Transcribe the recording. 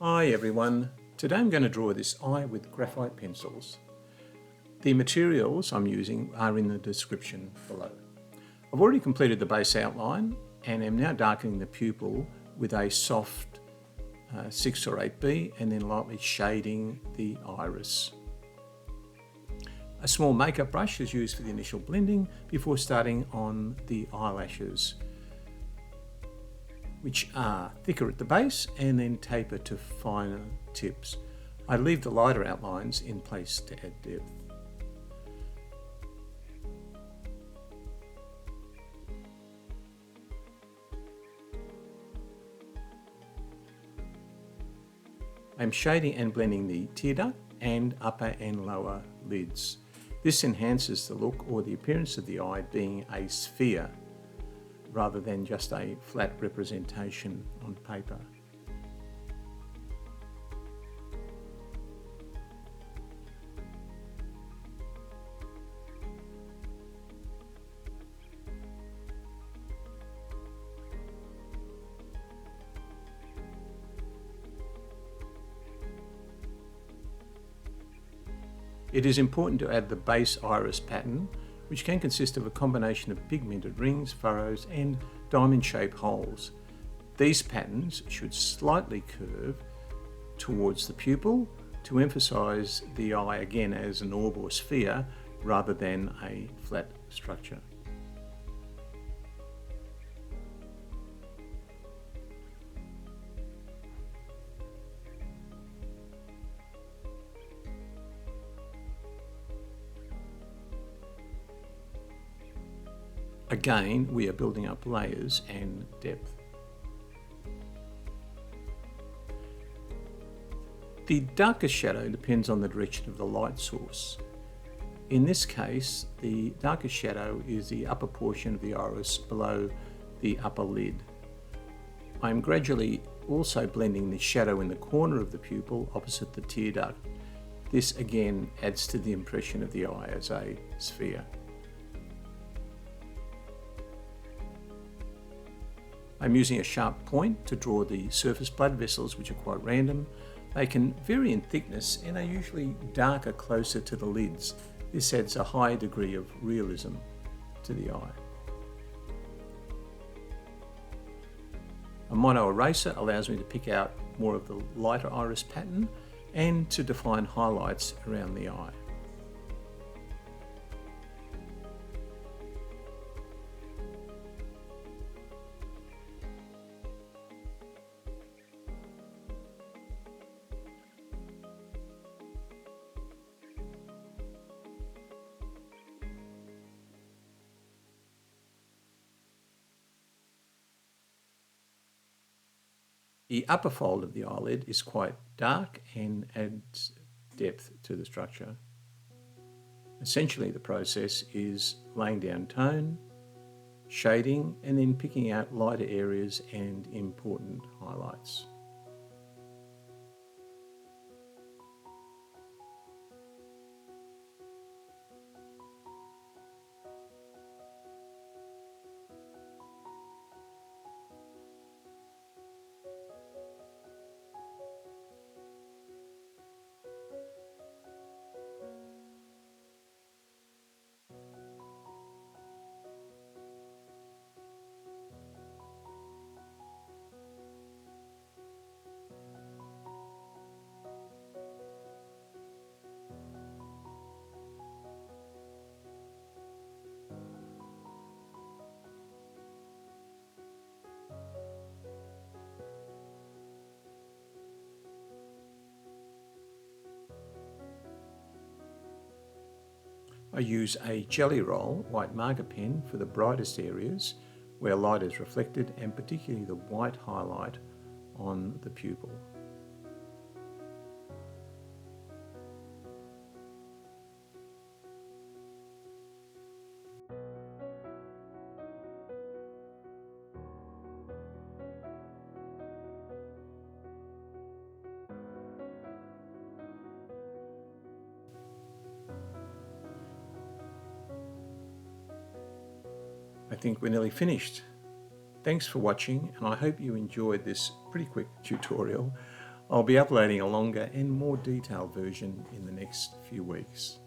Hi everyone, today I'm going to draw this eye with graphite pencils. The materials I'm using are in the description below. I've already completed the base outline and am now darkening the pupil with a soft 6 or 8B and then lightly shading the iris. A small makeup brush is used for the initial blending before starting on the eyelashes, which are thicker at the base and then taper to finer tips. I leave the lighter outlines in place to add depth. I'm shading and blending the tear duct and upper and lower lids. This enhances the look or the appearance of the eye being a sphere, rather than just a flat representation on paper. It is important to add the base iris pattern, which can consist of a combination of pigmented rings, furrows and diamond-shaped holes. These patterns should slightly curve towards the pupil to emphasise the eye again as an orb or sphere rather than a flat structure. Again, we are building up layers and depth. The darkest shadow depends on the direction of the light source. In this case, the darkest shadow is the upper portion of the iris below the upper lid. I am gradually also blending the shadow in the corner of the pupil opposite the tear duct. This again adds to the impression of the eye as a sphere. I'm using a sharp point to draw the surface blood vessels, which are quite random. They can vary in thickness and are usually darker closer to the lids. This adds a high degree of realism to the eye. A mono eraser allows me to pick out more of the lighter iris pattern and to define highlights around the eye. The upper fold of the eyelid is quite dark and adds depth to the structure. Essentially, the process is laying down tone, shading, and then picking out lighter areas and important highlights. I use a jelly roll white marker pen for the brightest areas where light is reflected, and particularly the white highlight on the pupil. I think we're nearly finished. Thanks for watching, and I hope you enjoyed this pretty quick tutorial I'll be uploading a longer and more detailed version in the next few weeks.